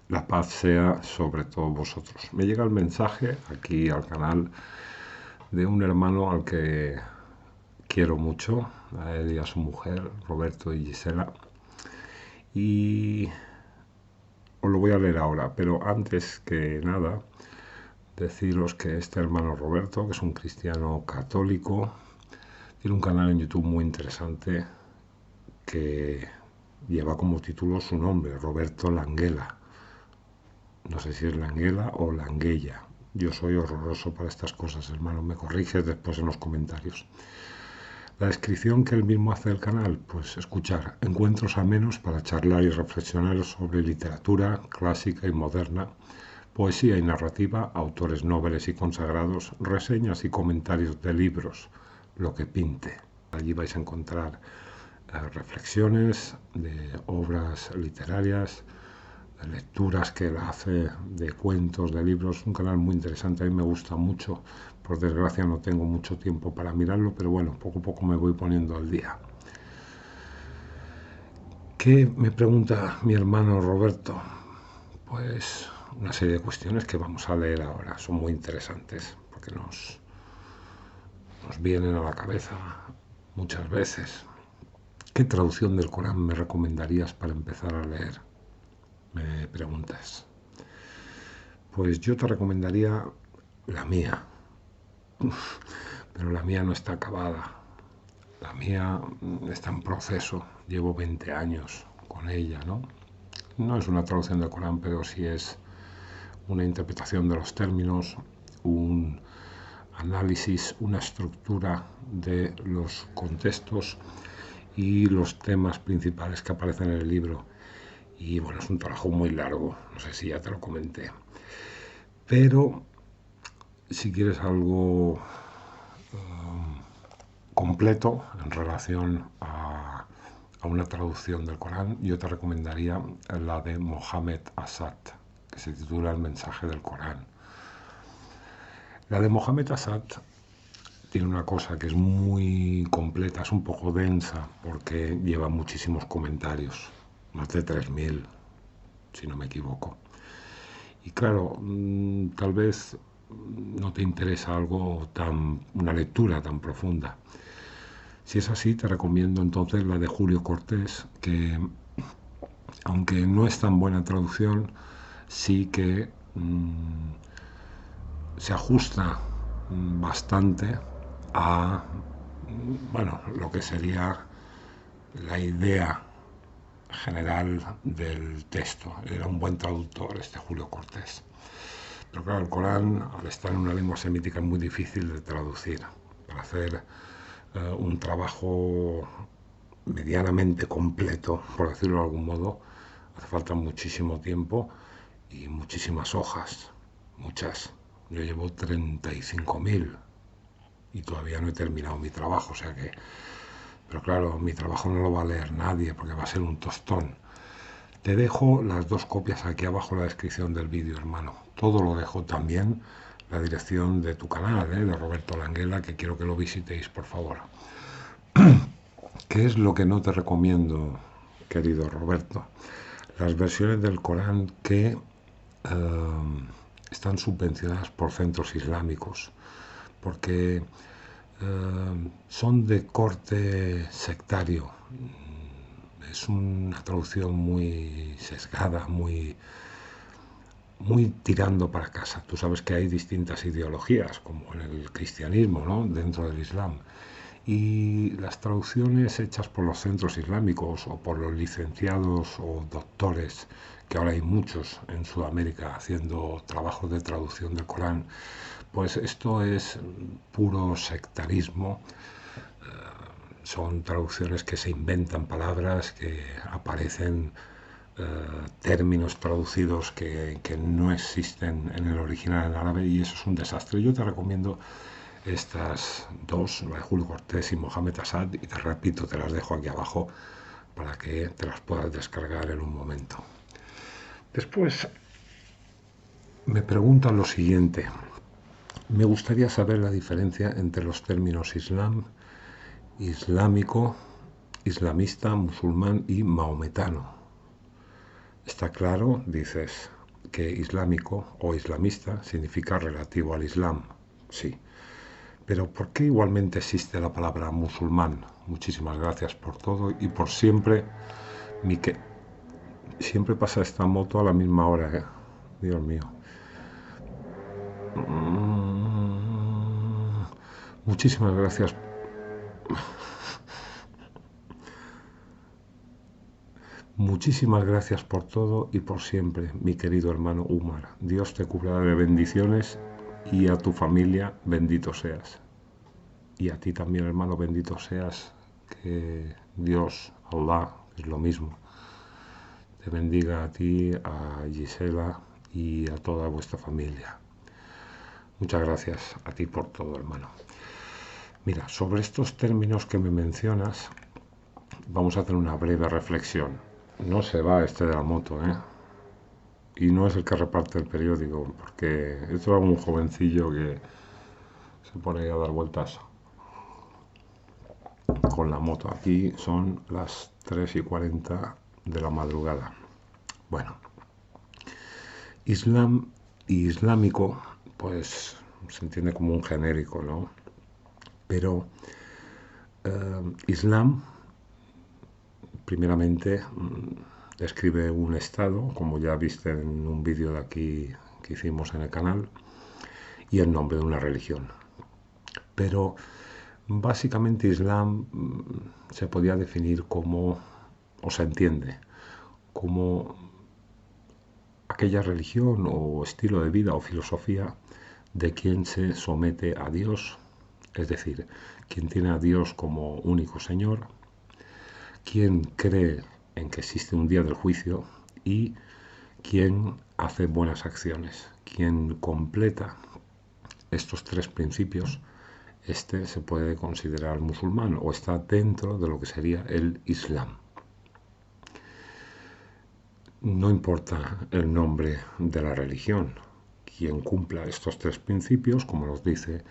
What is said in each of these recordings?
La paz sea sobre todos vosotros. Me llega el mensaje aquí al canal de un hermano al que quiero mucho, a él y a su mujer, Roberto y Gisela. Y os lo voy a leer ahora, pero antes que nada, deciros que este hermano Roberto, que es un cristiano católico, tiene un canal en YouTube muy interesante que lleva como título su nombre, Roberto Languela. No sé si es Languela o Languella. Yo soy horroroso para estas cosas, hermano. Me corriges después en los comentarios. La descripción que él mismo hace del canal, pues escuchar encuentros amenos para charlar y reflexionar sobre literatura clásica y moderna, poesía y narrativa, autores nobles y consagrados, reseñas y comentarios de libros, lo que pinte. Allí vais a encontrar reflexiones de obras literarias, lecturas que él hace de cuentos, de libros, un canal muy interesante, a mí me gusta mucho, por desgracia no tengo mucho tiempo para mirarlo, pero bueno, poco a poco me voy poniendo al día. ¿Qué me pregunta mi hermano Roberto? Pues una serie de cuestiones que vamos a leer ahora, son muy interesantes, porque nos vienen a la cabeza muchas veces. ¿Qué traducción del Corán me recomendarías para empezar a leer? Me preguntas. Pues yo te recomendaría la mía, pero la mía no está acabada. La mía está en proceso, llevo 20 años con ella, ¿no? No es una traducción del Corán, pero sí es una interpretación de los términos, un análisis, una estructura de los contextos y los temas principales que aparecen en el libro. Y bueno, es un trabajo muy largo, no sé si ya te lo comenté. Pero si quieres algo completo en relación a una traducción del Corán, yo te recomendaría la de Mohammed Asad, que se titula El mensaje del Corán. La de Mohammed Asad tiene una cosa que es muy completa, es un poco densa, porque lleva muchísimos comentarios, más de 3000, si no me equivoco. Y claro, tal vez no te interesa algo una lectura tan profunda. Si es así, te recomiendo entonces la de Julio Cortés, que aunque no es tan buena traducción, sí que se ajusta bastante a bueno, lo que sería la idea general del texto. Era un buen traductor este Julio Cortés. Pero claro, el Corán, al estar en una lengua semítica, es muy difícil de traducir. Para hacer un trabajo medianamente completo, por decirlo de algún modo, hace falta muchísimo tiempo y muchísimas hojas, muchas. Yo llevo 35.000 y todavía no he terminado mi trabajo, o sea que... Pero claro, mi trabajo no lo va a leer nadie porque va a ser un tostón. Te dejo las dos copias aquí abajo en la descripción del vídeo, hermano. Todo lo dejo también, la dirección de tu canal, de Roberto Languela, que quiero que lo visitéis, por favor. ¿Qué es lo que no te recomiendo, querido Roberto? Las versiones del Corán que están subvencionadas por centros islámicos, porque son de corte sectario. Es una traducción muy sesgada, muy tirando para casa. Tú sabes que hay distintas ideologías, como en el cristianismo, ¿no?, dentro del Islam. Y las traducciones hechas por los centros islámicos o por los licenciados o doctores, que ahora hay muchos en Sudamérica haciendo trabajos de traducción del Corán, pues esto es puro sectarismo. Son traducciones que se inventan palabras, que aparecen términos traducidos que no existen en el original en árabe, y eso es un desastre. Yo te recomiendo estas dos, la de Julio Cortés y Mohammed Asad, y te repito, te las dejo aquí abajo para que te las puedas descargar en un momento. Después me preguntan lo siguiente: me gustaría saber la diferencia entre los términos islam, islámico, islamista, musulmán y maometano. Está claro, dices, que islámico o islamista significa relativo al Islam. Sí. Pero ¿por qué igualmente existe la palabra musulmán? Muchísimas gracias por todo y por siempre. Mi que... Siempre pasa esta moto a la misma hora, ¿eh? Dios mío. Mm, Muchísimas gracias. Muchísimas gracias por todo y por siempre, mi querido hermano Umar. Dios te cubra de bendiciones y a tu familia bendito seas. Y a ti también, hermano, bendito seas. Que Dios, Allah, es lo mismo, te bendiga a ti, a Gisela y a toda vuestra familia. Muchas gracias a ti por todo, hermano. Mira, sobre estos términos que me mencionas, vamos a hacer una breve reflexión. No se va este de la moto, ¿eh? Y no es el que reparte el periódico, porque esto es un jovencillo que se pone a dar vueltas con la moto. Aquí son las 3:40 de la madrugada. Bueno, Islam y islámico, pues se entiende como un genérico, ¿no? Pero Islam, primeramente, describe un estado, como ya viste en un vídeo de aquí que hicimos en el canal, y el nombre de una religión. Pero básicamente Islam se podía definir como, o se entiende, como aquella religión o estilo de vida o filosofía de quien se somete a Dios, es decir, quien tiene a Dios como único Señor, quien cree en que existe un día del juicio y quien hace buenas acciones, quien completa estos tres principios, este se puede considerar musulmán o está dentro de lo que sería el Islam. No importa el nombre de la religión, quien cumpla estos tres principios, como nos dice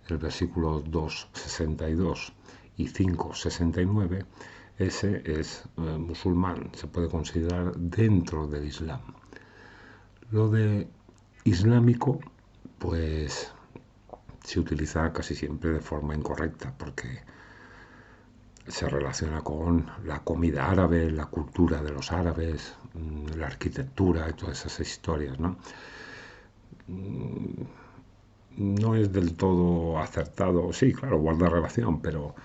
el versículo 2:62 y 5:69, ese es musulmán, se puede considerar dentro del Islam. Lo de islámico, pues se utiliza casi siempre de forma incorrecta, porque se relaciona con la comida árabe, la cultura de los árabes, la arquitectura y todas esas historias, ¿no? No es del todo acertado, sí, claro, guarda relación, pero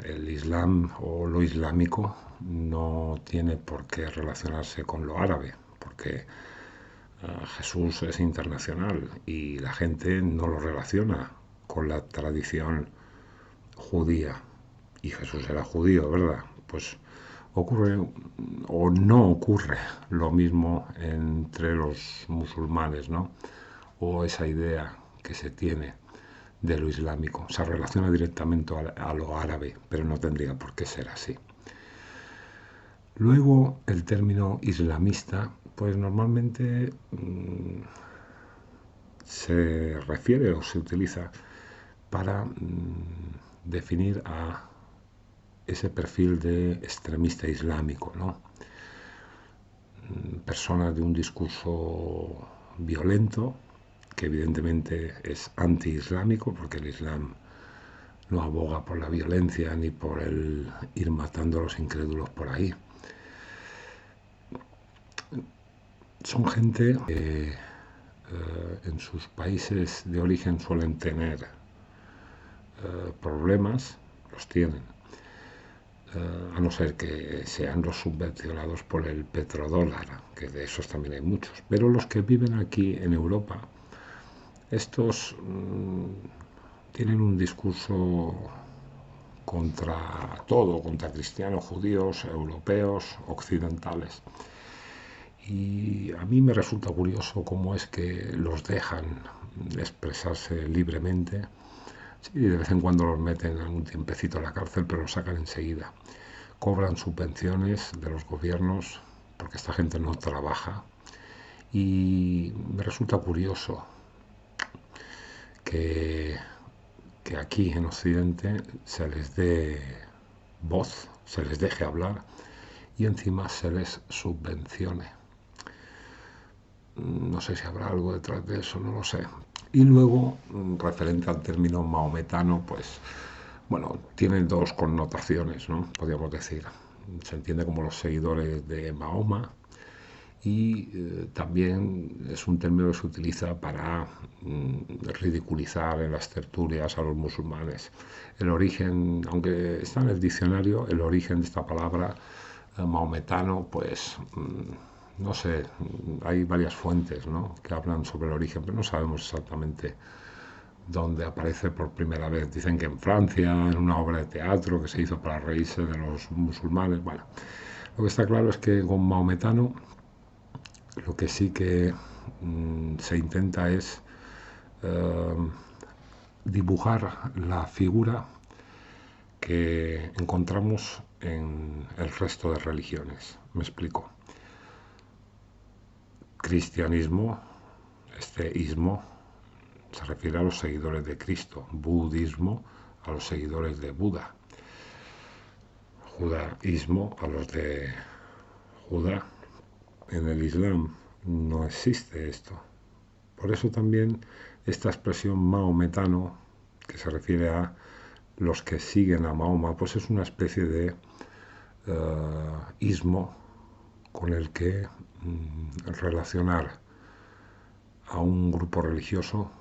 el Islam o lo islámico no tiene por qué relacionarse con lo árabe, porque Jesús es internacional y la gente no lo relaciona con la tradición judía. Y Jesús era judío, ¿verdad? Pues ocurre o no ocurre lo mismo entre los musulmanes, ¿no? O esa idea que se tiene de lo islámico. Se relaciona directamente a lo árabe, pero no tendría por qué ser así. Luego, el término islamista, pues normalmente se refiere o se utiliza para definir a ese perfil de extremista islámico, ¿no? Personas de un discurso violento, que evidentemente es anti-islámico, porque el Islam no aboga por la violencia ni por el ir matando a los incrédulos por ahí. Son gente que en sus países de origen suelen tener problemas, los tienen, a no ser que sean los subvencionados por el petrodólar, que de esos también hay muchos. Pero los que viven aquí en Europa, estos tienen un discurso contra todo, contra cristianos, judíos, europeos, occidentales. Y a mí me resulta curioso cómo es que los dejan expresarse libremente. Sí, de vez en cuando los meten un tiempecito en la cárcel, pero los sacan enseguida. Cobran subvenciones de los gobiernos porque esta gente no trabaja. Y me resulta curioso que aquí en Occidente se les dé voz, se les deje hablar y encima se les subvencione. No sé si habrá algo detrás de eso, no lo sé. Y luego, referente al término maometano, pues, bueno, tiene dos connotaciones, ¿no? Podríamos decir. Se entiende como los seguidores de Mahoma y también es un término que se utiliza para ridiculizar en las tertulias a los musulmanes. El origen, aunque está en el diccionario, el origen de esta palabra maometano, pues no sé, hay varias fuentes, ¿no?, que hablan sobre el origen, pero no sabemos exactamente dónde aparece por primera vez. Dicen que en Francia, en una obra de teatro que se hizo para reírse de los musulmanes. Bueno, lo que está claro es que con maometano lo que sí que se intenta es eh, dibujar la figura que encontramos en el resto de religiones. Me explico. Cristianismo, este ismo, se refiere a los seguidores de Cristo. Budismo, a los seguidores de Buda. Judaísmo, a los de Judá. En el Islam no existe esto. Por eso también esta expresión maometano, que se refiere a los que siguen a Mahoma, pues es una especie de ismo con el que relacionar a un grupo religioso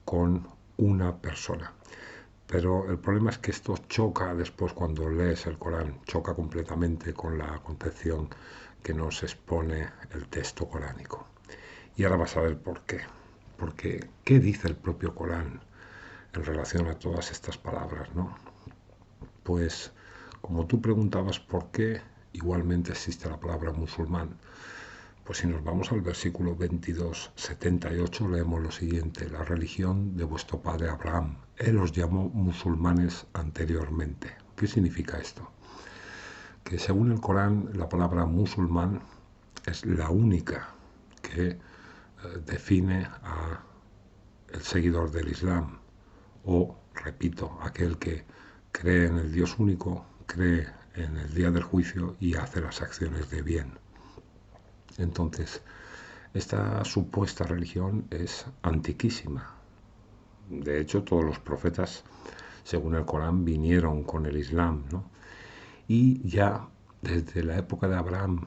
con una persona. Pero el problema es que esto choca después cuando lees el Corán, choca completamente con la concepción que nos expone el texto coránico. Y ahora vas a ver por qué. Porque, ¿qué dice el propio Corán en relación a todas estas palabras, ¿no? Pues, como tú preguntabas por qué igualmente existe la palabra musulmán, pues si nos vamos al versículo 22:78 leemos lo siguiente: la religión de vuestro padre Abraham, él os llamó musulmanes anteriormente. ¿Qué significa esto? Que según el Corán la palabra musulmán es la única que define a el seguidor del Islam, o, repito, aquel que cree en el Dios único, cree en el día del juicio y hace las acciones de bien. Entonces, esta supuesta religión es antiquísima. De hecho, todos los profetas, según el Corán, vinieron con el Islam, ¿no? Y ya desde la época de Abraham,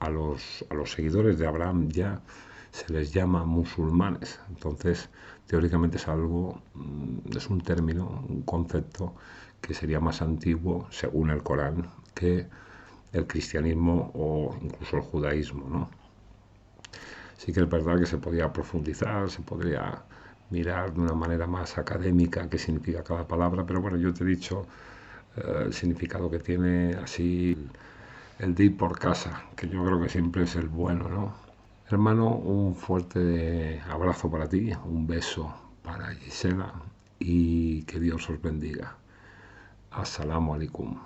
a los seguidores de Abraham ya se les llama musulmanes. Entonces, teóricamente es algo, es un término, un concepto que sería más antiguo, según el Corán, que el cristianismo o incluso el judaísmo, ¿no? Sí que es verdad que se podría profundizar, se podría mirar de una manera más académica qué significa cada palabra, pero bueno, yo te he dicho el significado que tiene, así el de ir por casa, que yo creo que siempre es el bueno, ¿no? Hermano, un fuerte abrazo para ti, un beso para Gisela y que Dios os bendiga. Assalamu alaikum.